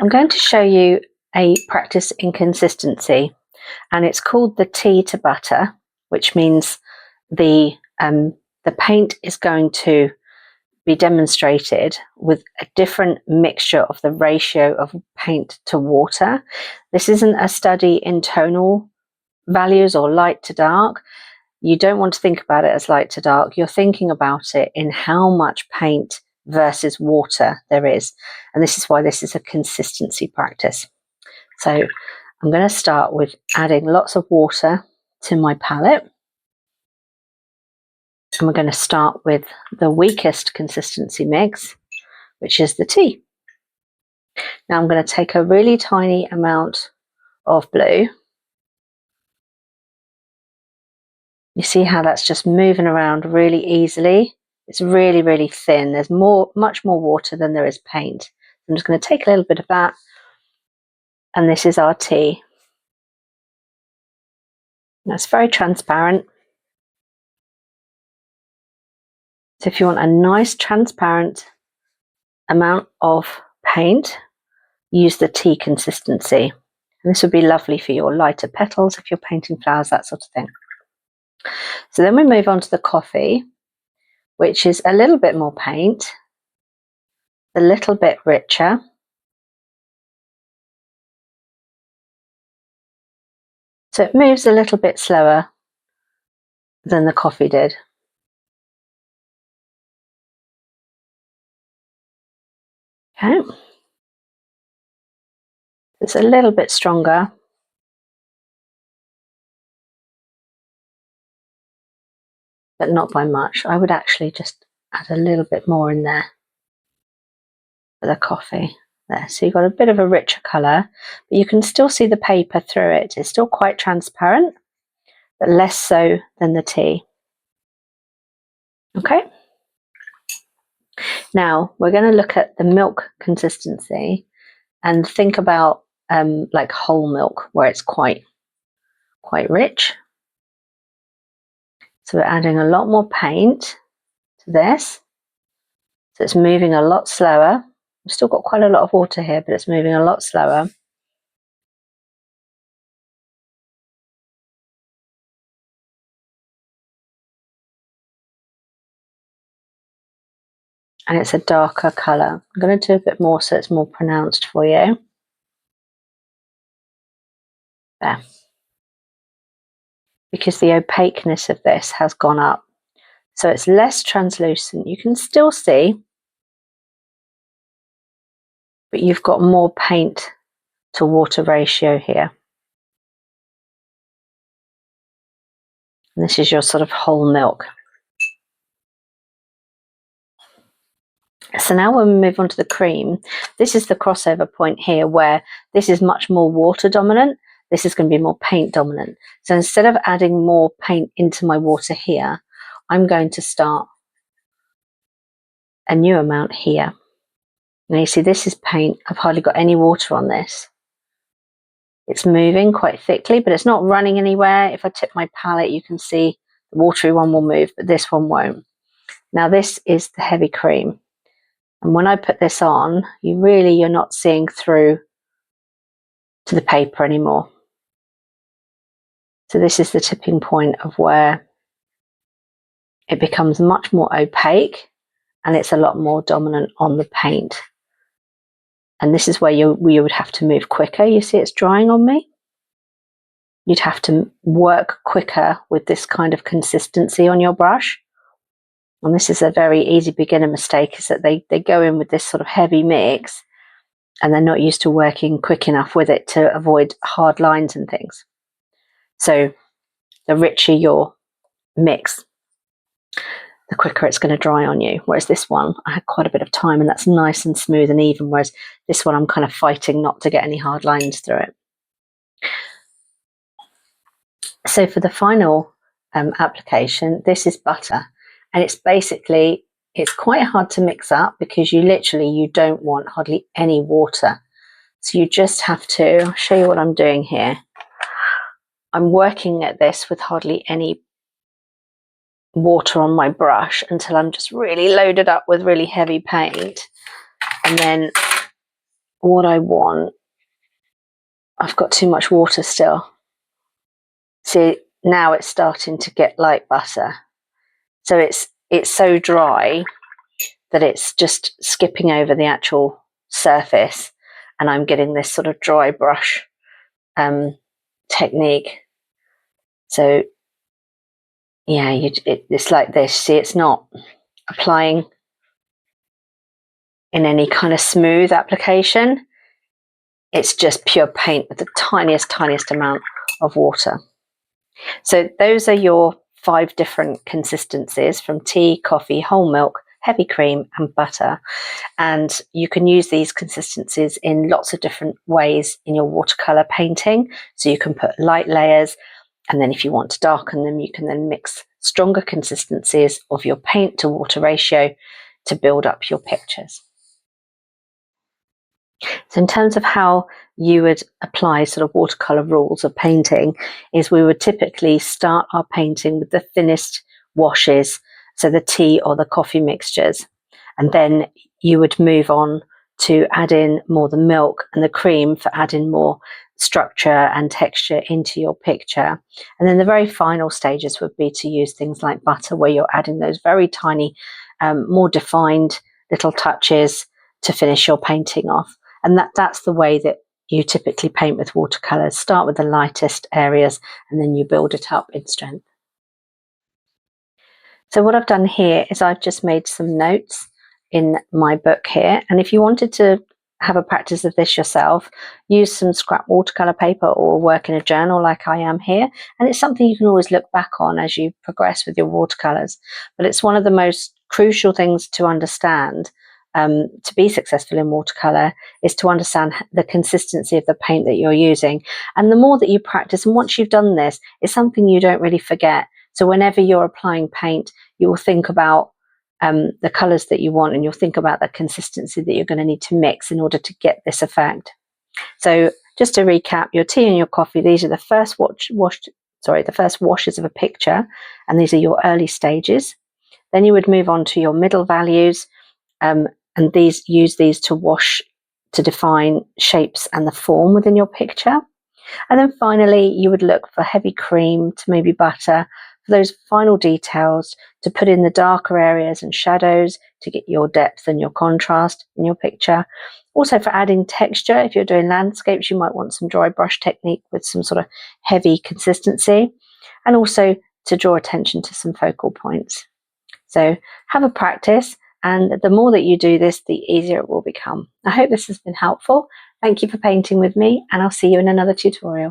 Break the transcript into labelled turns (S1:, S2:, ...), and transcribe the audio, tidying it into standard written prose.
S1: I'm going to show you a practice in consistency, and it's called the tea to butter, which means the paint is going to be demonstrated with a different mixture of the ratio of paint to water. This isn't a study in tonal values or light to dark. You don't want to think about it as light to dark. You're thinking about it in how much paint versus water there is. And this is why this is a consistency practice. So I'm going to start with adding lots of water to my palette. And we're going to start with the weakest consistency mix, which is the tea. Now I'm going to take a really tiny amount of blue. You see how that's just moving around really easily? It's really, really thin. There's much more water than there is paint. I'm just going to take a little bit of that, and this is our tea. Now it's very transparent. So if you want a nice transparent amount of paint, use the tea consistency. And this would be lovely for your lighter petals if you're painting flowers, that sort of thing. So then we move on to the coffee, which is a little bit more paint, a little bit richer. So it moves a little bit slower than the coffee did. Okay. It's a little bit stronger. But not by much. I would actually just add a little bit more in there for the coffee. There, so you've got a bit of a richer colour, but you can still see the paper through it. It's still quite transparent, but less so than the tea. Okay. Now we're going to look at the milk consistency and think about like whole milk, where it's quite rich. So we're adding a lot more paint to this. So it's moving a lot slower. We've still got quite a lot of water here, but it's moving a lot slower. And it's a darker colour. I'm going to do a bit more so it's more pronounced for you. There. Because the opaqueness of this has gone up. So it's less translucent. You can still see, but you've got more paint to water ratio here. And this is your sort of whole milk. So now when we move on to the cream, this is the crossover point here where this is much more water dominant. This is going to be more paint dominant. So instead of adding more paint into my water here, I'm going to start a new amount here. Now you see this is paint. I've hardly got any water on this. It's moving quite thickly, but it's not running anywhere. If I tip my palette, you can see the watery one will move, but this one won't. Now this is the heavy cream. And when I put this on, you're not seeing through to the paper anymore. So this is the tipping point of where it becomes much more opaque and it's a lot more dominant on the paint. And this is where you would have to move quicker. You see it's drying on me. You'd have to work quicker with this kind of consistency on your brush. And this is a very easy beginner mistake, is that they go in with this sort of heavy mix and they're not used to working quick enough with it to avoid hard lines and things. So the richer your mix, the quicker it's going to dry on you. Whereas this one, I had quite a bit of time and that's nice and smooth and even, whereas this one I'm kind of fighting not to get any hard lines through it. So for the final application, this is butter. And it's quite hard to mix up because you don't want hardly any water. So you just have to, I'll show you what I'm doing here. I'm working at this with hardly any water on my brush until I'm just really loaded up with really heavy paint. And then what I want. I've got too much water still. See, now it's starting to get like butter. So it's so dry that it's just skipping over the actual surface, and I'm getting this sort of dry brush technique. So yeah, it's like this. See, it's not applying in any kind of smooth application. It's just pure paint with the tiniest amount of water. So those are your 5 different consistencies from tea, coffee, whole milk, heavy cream and butter. And you can use these consistencies in lots of different ways in your watercolour painting. So you can put light layers, and then if you want to darken them, you can then mix stronger consistencies of your paint to water ratio to build up your pictures. So in terms of how you would apply sort of watercolour rules of painting, is we would typically start our painting with the thinnest washes, so the tea or the coffee mixtures, and then you would move on to add in more the milk and the cream for adding more structure and texture into your picture. And then the very final stages would be to use things like butter, where you're adding those very tiny, more defined little touches to finish your painting off. And that's the way that you typically paint with watercolours. Start with the lightest areas and then you build it up in strength. So what I've done here is I've just made some notes in my book here. And if you wanted to have a practice of this yourself, use some scrap watercolour paper or work in a journal like I am here. And it's something you can always look back on as you progress with your watercolours. But it's one of the most crucial things to understand to be successful in watercolour, is to understand the consistency of the paint that you're using. And the more that you practice, and once you've done this, it's something you don't really forget. So whenever you're applying paint, you will think about the colours that you want, and you'll think about the consistency that you're going to need to mix in order to get this effect. So just to recap, your tea and your coffee, these are the first the first washes of a picture, and these are your early stages. Then you would move on to your middle values, and use these to wash, to define shapes and the form within your picture. And then finally, you would look for heavy cream to maybe butter for those final details, to put in the darker areas and shadows to get your depth and your contrast in your picture. Also for adding texture, if you're doing landscapes, you might want some dry brush technique with some sort of heavy consistency, and also to draw attention to some focal points. So have a practice, and the more that you do this, the easier it will become. I hope this has been helpful. Thank you for painting with me, and I'll see you in another tutorial.